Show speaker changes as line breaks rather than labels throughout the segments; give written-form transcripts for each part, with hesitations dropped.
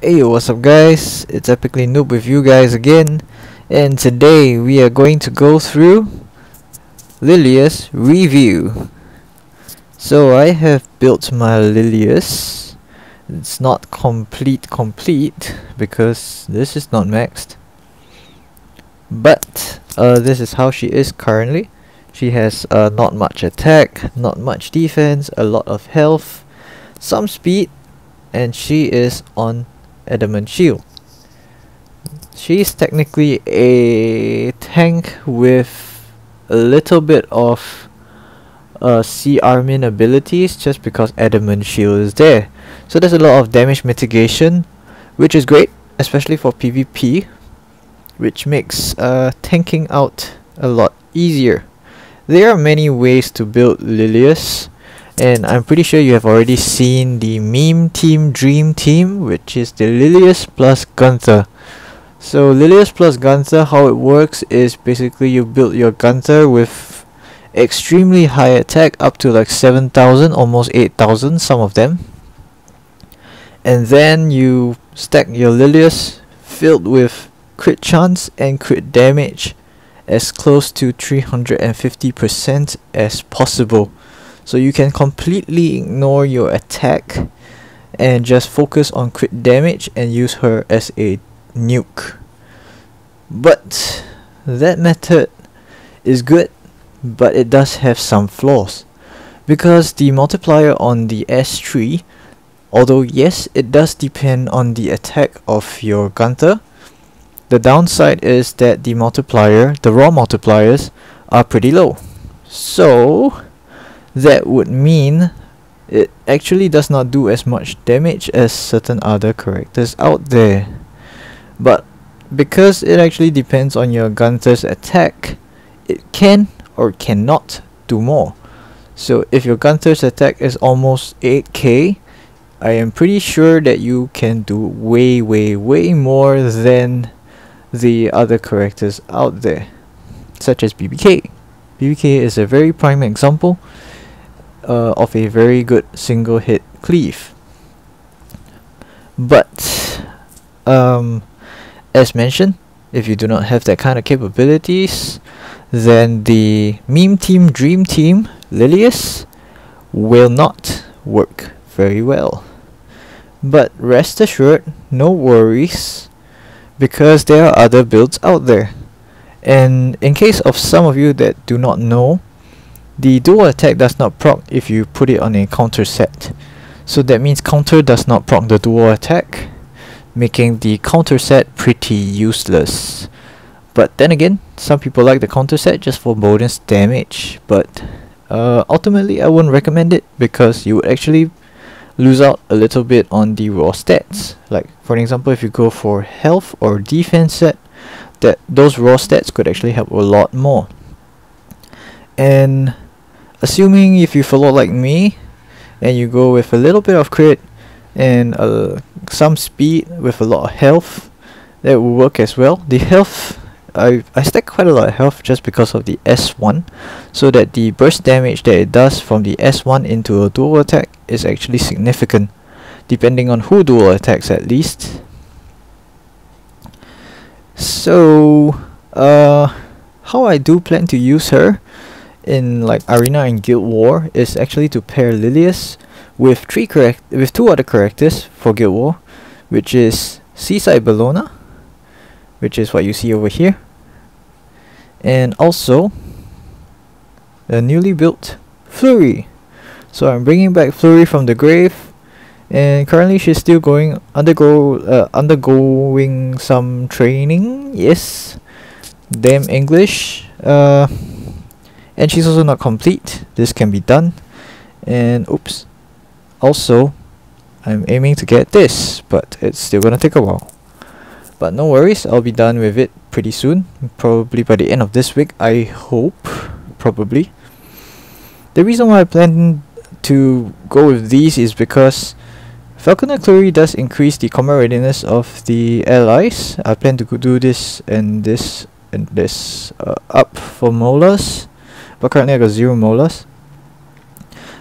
Hey, what's up guys? It's Epically Noob with you guys again, and today we are going to go through Lilias review. So I have built my Lilias. It's not complete because this is not maxed. But this is how she is currently. She has not much attack, not much defense, a lot of health, some speed, and she is on adamant shield. She's technically a tank with a little bit of CR min abilities just because adamant shield is there. So there's a lot of damage mitigation, which is great, especially for PvP, which makes tanking out a lot easier. There are many ways to build Lilias, and I'm pretty sure you have already seen the meme team dream team, which is the Lilias plus Gunther. So Lilias plus Gunther, how it works is basically you build your Gunther with extremely high attack up to like 7,000, almost 8,000 some of them, and then you stack your Lilias filled with crit chance and crit damage as close to 350% as possible. So you can completely ignore your attack and just focus on crit damage and use her as a nuke. But that method is good, but it does have some flaws, because the multiplier on the S3, although yes, it does depend on the attack of your Gunther, the downside is that the multiplier, the raw multipliers, are pretty low. So that would mean it actually does not do as much damage as certain other characters out there. But because it actually depends on your Gunther's attack, it can or cannot do more. So if your Gunther's attack is almost 8k, I am pretty sure that you can do way more than the other characters out there, such as BBK. BBK is a very prime example of a very good single hit cleave. But as mentioned, if you do not have that kind of capabilities, then the meme team dream team Lilias will not work very well. But rest assured, no worries, because there are other builds out there. And in case of some of you that do not know, the dual attack does not proc if you put it on a counter set. So that means counter does not proc the dual attack, making the counter set pretty useless. But then again, some people like the counter set just for bonus damage, but ultimately I wouldn't recommend it, because you would actually lose out a little bit on the raw stats. Like for example, if you go for health or defense set, that those raw stats could actually help a lot more. And assuming if you follow like me and you go with a little bit of crit and some speed with a lot of health, that will work as well. The health, I stack quite a lot of health just because of the S1, so that the burst damage that it does from the S1 into a dual attack is actually significant, depending on who dual attacks at least. So how I do plan to use her in like Arena and Guild War is actually to pair Lilias with two other characters for Guild War, which is Seaside Bellona, which is what you see over here, and also a newly built Flurry. So I'm bringing back Flurry from the grave, and currently she's still undergoing some training. Yes, damn English. And she's also not complete. This can be done. And oops, also I'm aiming to get this, but it's still gonna take a while. But no worries, I'll be done with it pretty soon, probably by the end of this week, I hope. Probably. The reason why I plan to go with these is because Falconer Flurry does increase the combat readiness of the allies. I plan to do this and this and this up for molars, but currently I got 0 molars.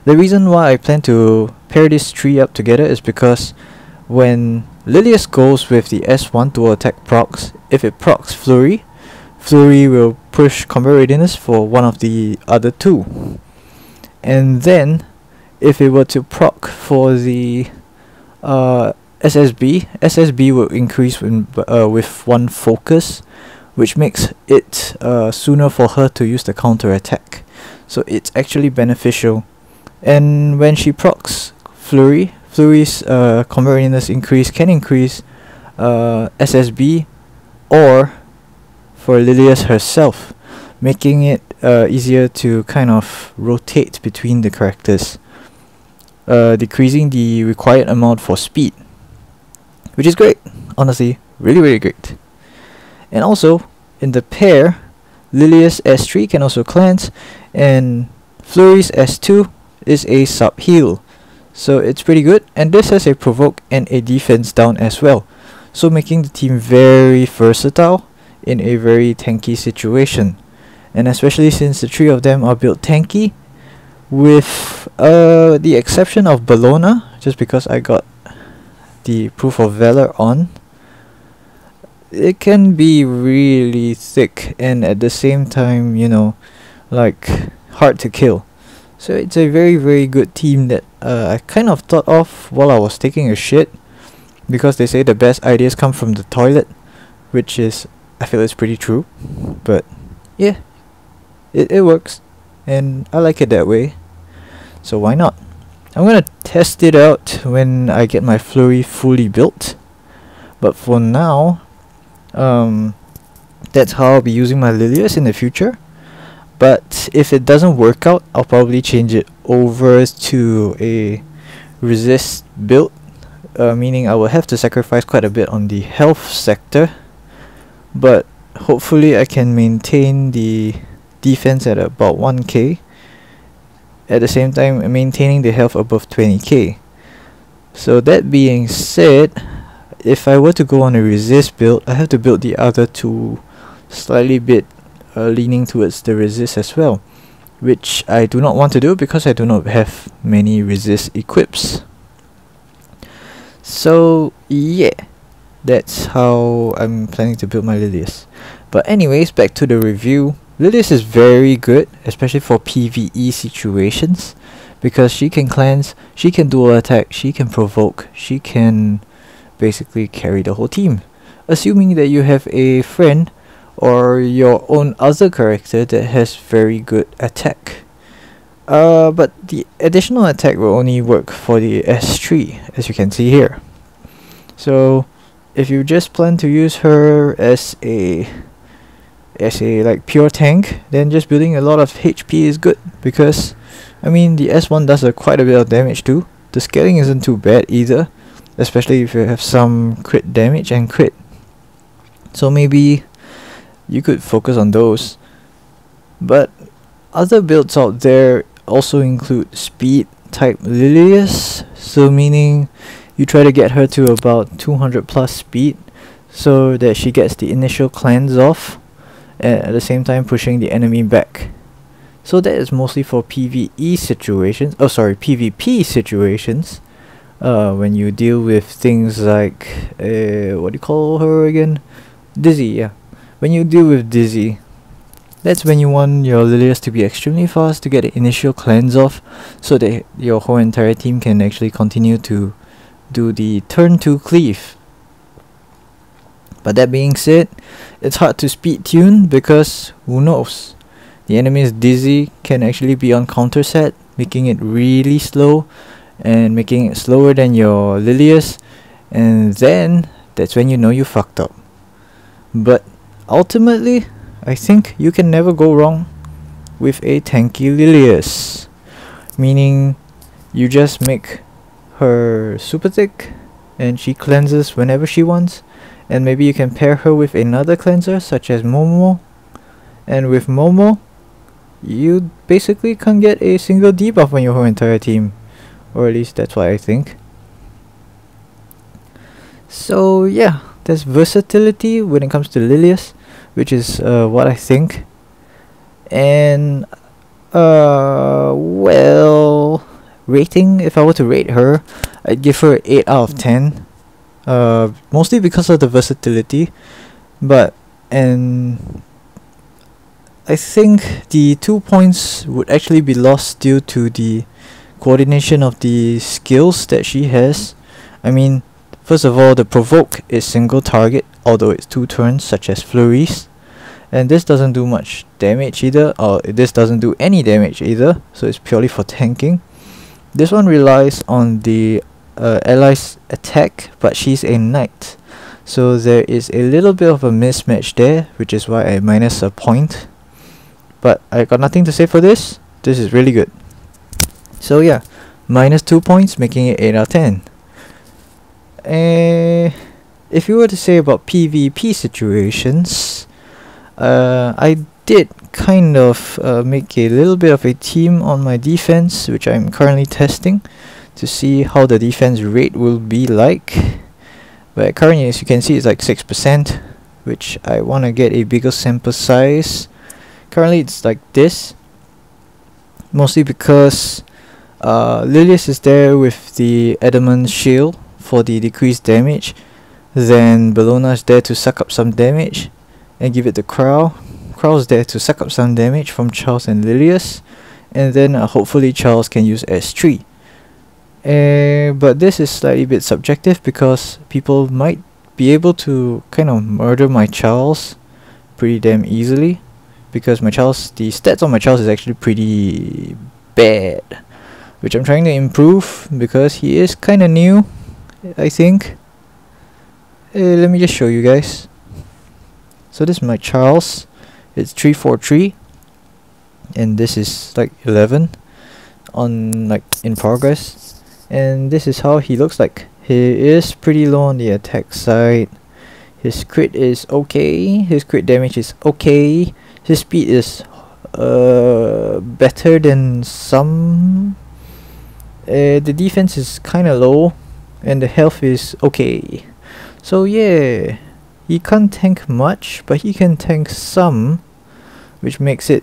The reason why I plan to pair these three up together is because when Lilias goes with the S1 dual attack procs. If it procs Flurry, Flurry will push Combat Readiness for one of the other two. And then, if it were to proc for the SSB will increase with one focus, which makes it sooner for her to use the counter attack. So it's actually beneficial. And when she procs Flurry's combat readiness can increase SSB or for Lilias herself, making it easier to kind of rotate between the characters, decreasing the required amount for speed, which is great. Honestly, really great. And also, in the pair, Lilias S3 can also cleanse, and Flurry's S2 is a sub heal. So it's pretty good, and this has a provoke and a defense down as well, so making the team very versatile in a very tanky situation. And especially since the three of them are built tanky, with the exception of Bellona, just because I got the Proof of Valor on, it can be really thick and at the same time, you know, like hard to kill. So it's a very good team that I kind of thought of while I was taking a shit, because they say the best ideas come from the toilet, which is, I feel it's pretty true. But yeah, it works, and I like it that way, so why not? I'm gonna test it out when I get my Flurry fully built, but for now, that's how I'll be using my Lilias in the future. But if it doesn't work out, I'll probably change it over to a resist build, meaning I will have to sacrifice quite a bit on the health sector, but hopefully I can maintain the defense at about 1k, at the same time maintaining the health above 20k. So that being said, if I were to go on a resist build, I have to build the other two slightly bit leaning towards the resist as well, which I do not want to do because I do not have many resist equips. So yeah, that's how I'm planning to build my Lilias. But anyways, back to the review. Lilias is very good, especially for PvE situations, because she can cleanse, she can dual attack, she can provoke, she can basically carry the whole team, assuming that you have a friend or your own other character that has very good attack. But the additional attack will only work for the S3, as you can see here. So if you just plan to use her as a like pure tank, then just building a lot of HP is good, because I mean the S1 does quite a bit of damage too. The scaling isn't too bad either, especially if you have some crit damage and crit. So maybe you could focus on those. But other builds out there also include speed type Lilias, so meaning you try to get her to about 200 plus speed so that she gets the initial cleanse off, and at the same time pushing the enemy back. So that is mostly for PvE situations, PvP situations, when you deal with things like what do you call her again? Dizzy, yeah. When you deal with Dizzy, that's when you want your Lilias to be extremely fast to get the initial cleanse off, so that your whole entire team can actually continue to do the turn 2 cleave. But that being said, it's hard to speed tune because who knows? The enemy's Dizzy can actually be on counter set, making it really slow and making it slower than your Lilias, and then that's when you know you fucked up. But ultimately, I think you can never go wrong with a tanky Lilias, meaning you just make her super thick and she cleanses whenever she wants, and maybe you can pair her with another cleanser such as Momo, and with Momo you basically can't get a single debuff on your whole entire team, or at least that's what I think. So yeah, there's versatility when it comes to Lilias, which is what I think. And well, rating, if I were to rate her, I'd give her 8 out of 10. mostly because of the versatility, and I think the 2 points would actually be lost due to the coordination of the skills that she has. I mean, first of all, the provoke is single target, although it's 2 turns, such as flurries, and this doesn't do much damage either, or this doesn't do any damage either, so it's purely for tanking. This one relies on the ally's attack, but she's a knight, so there is a little bit of a mismatch there, which is why I minus a point. But I got nothing to say for this. This is really good. So yeah, minus 2 points, making it 8 out of 10. If you were to say about PvP situations, I did kind of make a little bit of a team on my defense, which I'm currently testing to see how the defense rate will be like. But currently, as you can see, it's like 6%, which I want to get a bigger sample size. Currently it's like this, mostly because Lilias is there with the adamant shield for the decreased damage, then Bellona is there to suck up some damage and give it to Crow. Crow is there to suck up some damage from Charles and Lilias, and then hopefully Charles can use S3. But this is slightly bit subjective because people might be able to kind of murder my Charles pretty damn easily, because my Charles, the stats on my Charles is actually pretty bad, which I'm trying to improve because he is kind of new, I think. Let me just show you guys. So this is my Charles. It's 343, and this is like 11 on like in progress, and this is how he looks like. He is pretty low on the attack side. His crit is okay. His crit damage is okay. His speed is better than some. The defense is kinda low, and the health is okay. So yeah, he can't tank much, but he can tank some, which makes it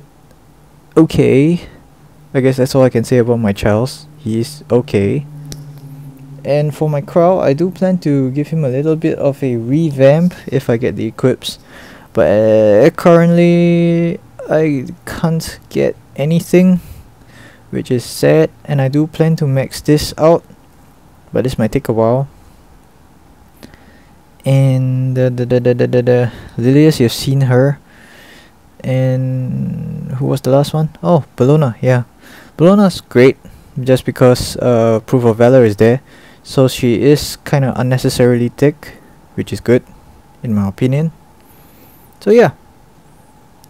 okay. I guess that's all I can say about my Charles. He is okay. And for my Crow, I do plan to give him a little bit of a revamp if I get the equips. But currently I can't get anything, which is sad, and I do plan to max this out, but this might take a while. And the Lilias, you've seen her. And who was the last one? Oh, Bellona. Yeah, Bellona's great just because Proof of Valor is there, so she is kind of unnecessarily thick, which is good in my opinion. So yeah,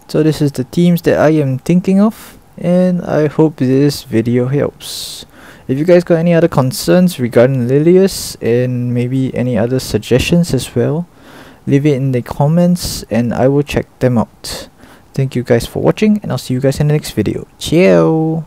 so this is the teams that I am thinking of, and I hope this video helps. If you guys got any other concerns regarding Lilias and maybe any other suggestions as well, leave it in the comments and I will check them out. Thank you guys for watching, and I'll see you guys in the next video. Ciao!